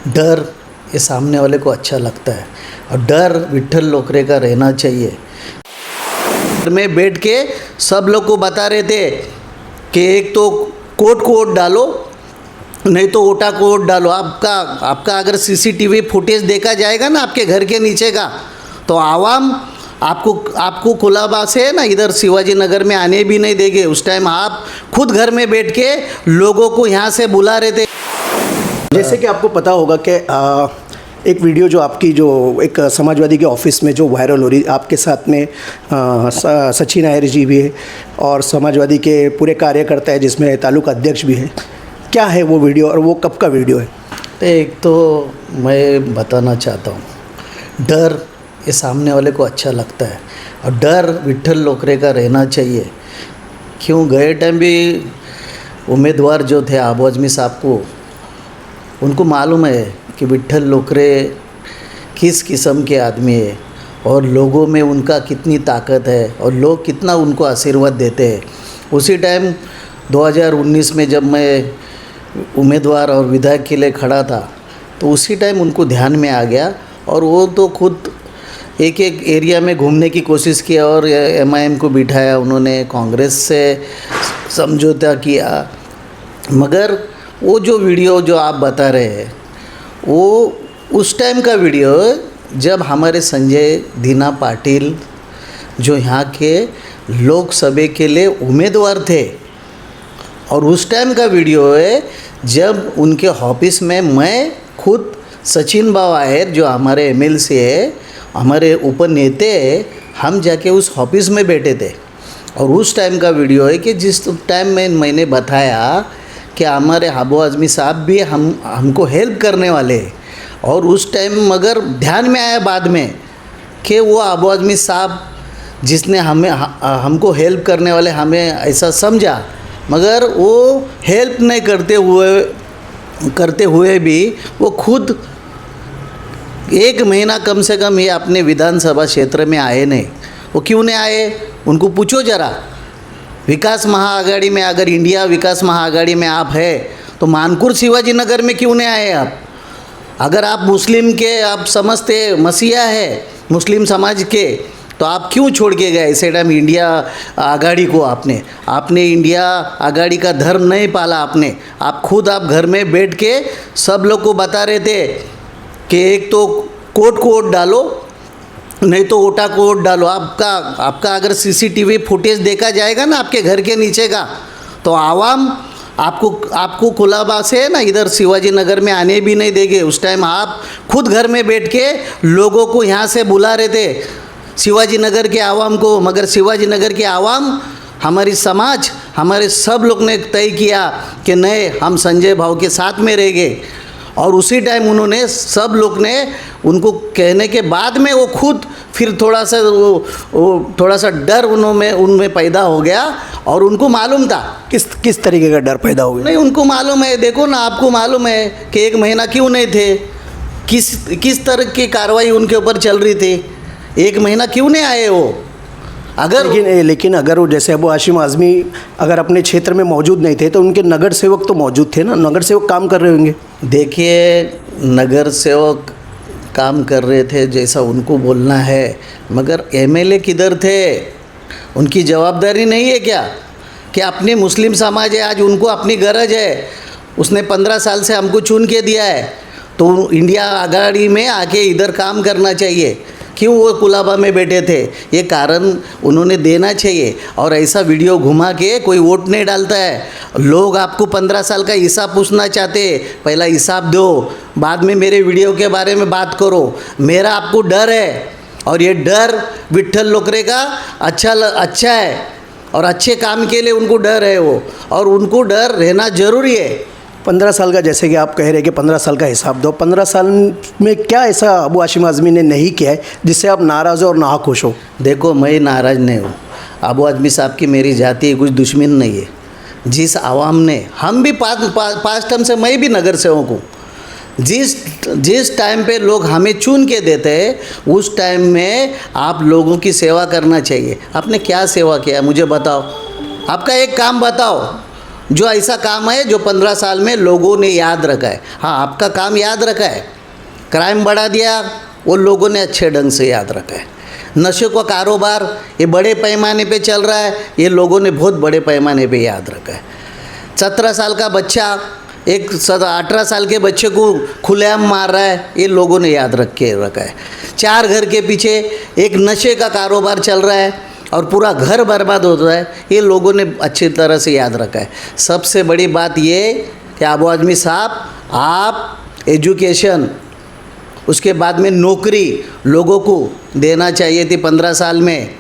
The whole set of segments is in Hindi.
डर ये सामने वाले को अच्छा लगता है और डर विट्ठल लोकरे का रहना चाहिए। में बैठ के सब लोग को बता रहे थे कि एक तो कोट को वोट डालो, नहीं तो ओटा को वोट डालो। आपका अगर सीसीटीवी फुटेज देखा जाएगा ना आपके घर के नीचे का, तो आवाम आपको कुलाबा से ना इधर शिवाजी नगर में आने भी नहीं देंगे। उस टाइम आप खुद घर में बैठ के लोगों को यहाँ से बुला रहे थे। जैसे कि आपको पता होगा कि एक वीडियो जो आपकी जो एक समाजवादी के ऑफिस में जो वायरल हो रही, आपके साथ में सचिन नायर जी भी है और समाजवादी के पूरे कार्यकर्ता है जिसमें तालुका अध्यक्ष भी है। क्या है वो वीडियो और वो कब का वीडियो है? एक तो मैं बताना चाहता हूँ, डर ये सामने वाले को अच्छा लगता है और डर विट्ठल लोकरे का रहना चाहिए। क्यों गए टाइम भी उम्मीदवार जो थे आबू आज़मी साहब को, उनको मालूम है कि विट्ठल लोकरे किस किस्म के आदमी है और लोगों में उनका कितनी ताकत है और लोग कितना उनको आशीर्वाद देते हैं। उसी टाइम 2019 में जब मैं उम्मीदवार और विधायक के लिए खड़ा था, तो उसी टाइम उनको ध्यान में आ गया और वो तो खुद एक एक एरिया में घूमने की कोशिश किया और एमआईएम को बिठाया, उन्होंने कांग्रेस से समझौता किया। मगर वो जो वीडियो जो आप बता रहे हैं वो उस टाइम का वीडियो जब हमारे संजय दीना पाटिल जो यहाँ के लोकसभा के लिए उम्मीदवार थे, और उस टाइम का वीडियो है जब उनके ऑफिस में मैं खुद सचिन नायर जो हमारे एमएलसी है, हमारे उपनेते हैं, हम जाके उस ऑफिस में बैठे थे। और उस टाइम का वीडियो है कि जिस टाइम में मैंने बताया कि हमारे आबू आज़मी साहब भी हमको हेल्प करने वाले हैं, और उस टाइम मगर ध्यान में आया बाद में कि वो आबू आज़मी साहब जिसने हमको हेल्प करने वाले हमें ऐसा समझा, मगर वो हेल्प नहीं करते हुए भी वो खुद 1 महीना कम से कम ये अपने विधानसभा क्षेत्र में आए नहीं। वो क्यों नहीं आए, उनको पूछो ज़रा। विकास महाआघाड़ी में, अगर इंडिया विकास महाआघाड़ी में आप है तो मानकुर शिवाजी नगर में क्यों नहीं आए आप? अगर आप मुस्लिम के आप समझते मसीहा है मुस्लिम समाज के, तो आप क्यों छोड़ के गए इसे टाइम इंडिया आघाड़ी को? आपने इंडिया आघाड़ी का धर्म नहीं पाला। आप खुद आप घर में बैठ के सब लोग को बता रहे थे कि एक तो कोट को वोट डालो, नहीं तो ओटा को वोट डालो। आपका अगर सीसीटीवी फुटेज देखा जाएगा ना आपके घर के नीचे का, तो आवाम आपको कुलाबा से ना इधर शिवाजी नगर में आने भी नहीं देंगे। उस टाइम आप खुद घर में बैठ के लोगों को यहाँ से बुला रहे थे, शिवाजी नगर के आवाम को। मगर शिवाजी नगर के आवाम, हमारी समाज, हमारे सब लोग ने तय किया कि नहीं, हम संजय भाव के साथ में रहेंगे। और उसी टाइम उन्होंने सब लोग ने उनको कहने के बाद में वो खुद फिर थोड़ा सा डर उनमें पैदा हो गया, और उनको मालूम था। किस तरीके का डर पैदा हो गया? नहीं, उनको मालूम है, देखो ना, आपको मालूम है कि 1 महीना क्यों नहीं थे, किस तरह की कार्रवाई उनके ऊपर चल रही थी। 1 महीना क्यों नहीं आए वो? लेकिन अगर वो जैसे अबू हाशिम आज़मी अगर अपने क्षेत्र में मौजूद नहीं थे तो उनके नगर सेवक तो मौजूद थे ना, नगर सेवक काम कर रहे होंगे। देखिए, नगर सेवक काम कर रहे थे जैसा उनको बोलना है, मगर एमएलए किधर थे? उनकी जवाबदारी नहीं है क्या कि अपने मुस्लिम समाज है, आज उनको अपनी गरज है। उसने 15 साल से हमको चुन के दिया है, तो इंडिया आघाड़ी में आके इधर काम करना चाहिए। क्यों वो कुलाबा में बैठे थे? ये कारण उन्होंने देना चाहिए। और ऐसा वीडियो घुमा के कोई वोट नहीं डालता है। लोग आपको 15 साल का हिसाब पूछना चाहते, पहला हिसाब दो, बाद में मेरे वीडियो के बारे में बात करो। मेरा आपको डर है, और ये डर विट्ठल लोकरे का अच्छा है, और अच्छे काम के लिए उनको डर है वो, और उनको डर रहना ज़रूरी है। 15 साल का, जैसे कि आप कह रहे हैं कि 15 साल का हिसाब दो, 15 साल में क्या ऐसा अबू हाशिम आज़मी ने नहीं किया है जिससे आप नाराज़ हो और नाखुश हो? देखो, मैं नाराज़ नहीं हूँ। आबू आज़मी साहब की मेरी जाति कुछ दुश्मन नहीं है। जिस आवाम ने, हम भी पाँच टर्म से, मैं भी नगर सेवक हूँ, जिस टाइम पे लोग हमें चुन के देते हैं उस टाइम में आप लोगों की सेवा करना चाहिए। आपने क्या सेवा किया मुझे बताओ, आपका एक काम बताओ। जो ऐसा काम है जो 15 साल में लोगों ने याद रखा है। हाँ, आपका काम याद रखा है, क्राइम बढ़ा दिया वो लोगों ने अच्छे ढंग से याद रखा है। नशे का कारोबार ये बड़े पैमाने पे चल रहा है, ये लोगों ने बहुत बड़े पैमाने पे याद रखा है। 17 साल का बच्चा एक 18 साल के बच्चे को खुलेआम मार रहा है, ये लोगों ने याद रखा है। 4 घर के पीछे एक नशे का कारोबार चल रहा है और पूरा घर बर्बाद होता है, ये लोगों ने अच्छी तरह से याद रखा है। सबसे बड़ी बात ये कि अबू आज़मी साहब, आप एजुकेशन, उसके बाद में नौकरी लोगों को देना चाहिए थी। 15 साल में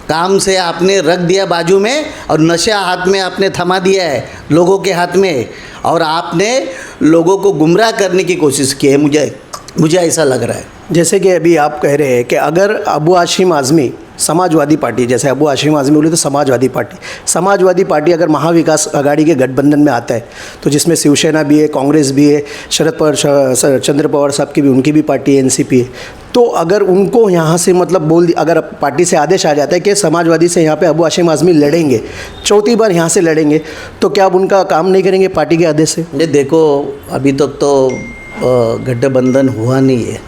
काम से आपने रख दिया बाजू में और नशा हाथ में आपने थमा दिया है लोगों के हाथ में, और आपने लोगों को गुमराह करने की कोशिश की है। मुझे ऐसा लग रहा है। जैसे कि अभी आप कह रहे हैं कि अगर अबू हाशिम आज़मी समाजवादी पार्टी, जैसे अबू हाशिम आज़मी बोले तो समाजवादी पार्टी अगर महाविकास आघाड़ी के गठबंधन में आता है, तो जिसमें शिवसेना भी है, कांग्रेस भी है, शरद पवार, चंद्र पवार साहब की भी, उनकी भी पार्टी है, एनसीपी है, तो अगर उनको यहाँ से मतलब अगर पार्टी से आदेश आ जाता है कि समाजवादी से यहाँ पे अबू हाशिम आज़मी लड़ेंगे, चौथी बार यहाँ से लड़ेंगे, तो क्या अब उनका काम नहीं करेंगे पार्टी के आदेश से? ये देखो, अभी तक तो गठबंधन हुआ नहीं है,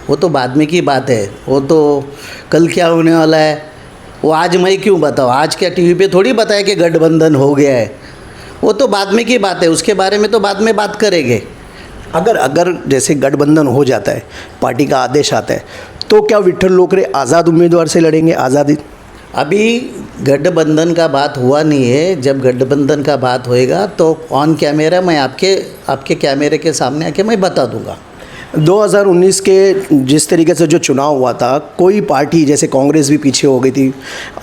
वो तो बाद में की बात है। वो तो कल क्या होने वाला है वो आज मैं क्यों बताऊँ? आज क्या टीवी पे थोड़ी बताया कि गठबंधन हो गया है, वो तो बाद में की बात है, उसके बारे में तो बाद में बात करेंगे। अगर जैसे गठबंधन हो जाता है, पार्टी का आदेश आता है, तो क्या विट्ठल लोकरे आज़ाद उम्मीदवार से लड़ेंगे? आज़ादी अभी गठबंधन का बात हुआ नहीं है। जब गठबंधन का बात होएगा तो ऑन कैमरा मैं आपके कैमरे के सामने आके मैं बता दूंगा। 2019 के जिस तरीके से जो चुनाव हुआ था, कोई पार्टी जैसे कांग्रेस भी पीछे हो गई थी,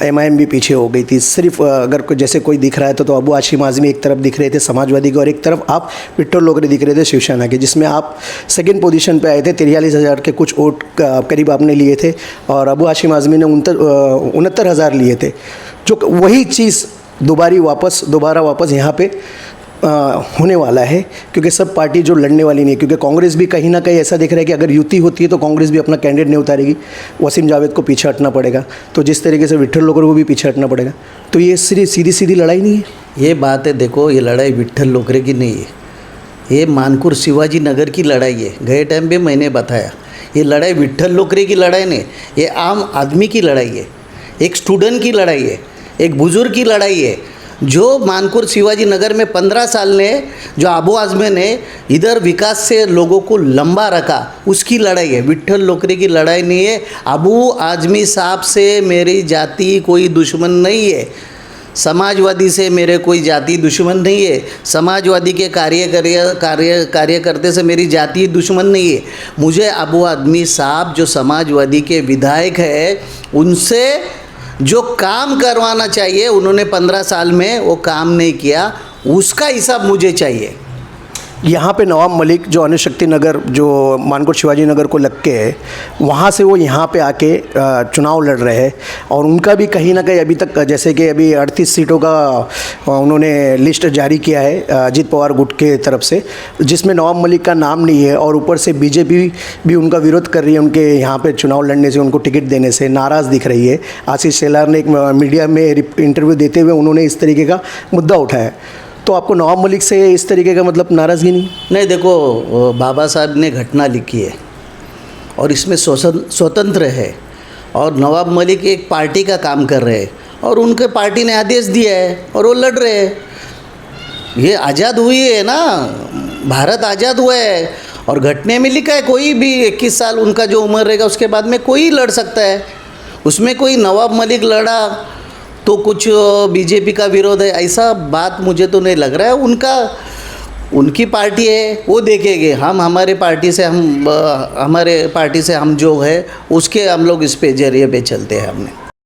एमआईएम भी पीछे हो गई थी। सिर्फ अगर जैसे कोई दिख रहा है तो अबू हाशिम आज़मी एक तरफ दिख रहे थे समाजवादी के, और एक तरफ आप विट्ठल लोकरे दिख रहे थे शिवसेना के, जिसमें आप सेकंड पोजीशन पे आए थे। 43,000 के कुछ वोट करीब आपने लिए थे और अबू हाशिम आज़मी ने 69,000 लिए थे। जो वही चीज़ दोबारा वापस यहाँ पे होने वाला है, क्योंकि सब पार्टी जो लड़ने वाली नहीं है, क्योंकि कांग्रेस भी कहीं ना कहीं ऐसा दिख रहा है कि अगर युति होती है तो कांग्रेस भी अपना कैंडिडेट नहीं उतारेगी, वसीम जावेद को पीछे हटना पड़ेगा, तो जिस तरीके से विट्ठल लोकरे को भी पीछे हटना पड़ेगा, तो ये सीधी लड़ाई नहीं है। ये बात है, देखो, ये लड़ाई विट्ठल लोकरे की नहीं है, ये मानकुर शिवाजी नगर की लड़ाई है। गए टाइम पे मैंने बताया, ये लड़ाई विट्ठल लोकरे की लड़ाई नहीं, ये आम आदमी की लड़ाई है, एक स्टूडेंट की लड़ाई है, एक बुजुर्ग की लड़ाई है। जो मानकुर शिवाजी नगर में 15 साल ने जो अबू आज़मी ने इधर विकास से लोगों को लंबा रखा, उसकी लड़ाई है, विट्ठल लोकरे की लड़ाई नहीं है। अबू आज़मी साहब से मेरी जाति कोई दुश्मन नहीं है, समाजवादी से मेरे कोई जाति दुश्मन नहीं है, समाजवादी के कार्यकर्ते से मेरी जाति दुश्मन नहीं है। मुझे अबू आज़मी साहब जो समाजवादी के विधायक है, उनसे जो काम करवाना चाहिए उन्होंने 15 साल में वो काम नहीं किया, उसका हिसाब मुझे चाहिए। यहाँ पे नवाब मलिक जो अनुशक्ति नगर जो मानकोट शिवाजी नगर को लग के है, वहाँ से वो यहाँ पे आके चुनाव लड़ रहे हैं, और उनका भी कहीं ना कहीं अभी तक, जैसे कि अभी 38 सीटों का उन्होंने लिस्ट जारी किया है अजीत पवार गुट के तरफ से, जिसमें नवाब मलिक का नाम नहीं है, और ऊपर से बीजेपी भी उनका विरोध कर रही है, उनके यहाँ पर चुनाव लड़ने से, उनको टिकट देने से नाराज़ दिख रही है। आशीष शेलार ने एक मीडिया में इंटरव्यू देते हुए उन्होंने इस तरीके का मुद्दा उठाया। तो आपको नवाब मलिक से इस तरीके का मतलब नाराज़गी नहीं? देखो, बाबा साहब ने घटना लिखी है और इसमें स्वतंत्र है, और नवाब मलिक एक पार्टी का काम कर रहे हैं और उनके पार्टी ने आदेश दिया है और वो लड़ रहे हैं। ये आज़ाद हुई है ना, भारत आज़ाद हुआ है, और घटने में लिखा है कोई भी 21 साल उनका जो उम्र रहेगा उसके बाद में कोई लड़ सकता है। उसमें कोई नवाब मलिक लड़ा तो कुछ बीजेपी का विरोध है, ऐसा बात मुझे तो नहीं लग रहा है। उनकी पार्टी है, वो देखेंगे। हमारे पार्टी से हम जो है उसके हम लोग इस पे जरिए पे चलते हैं हमने।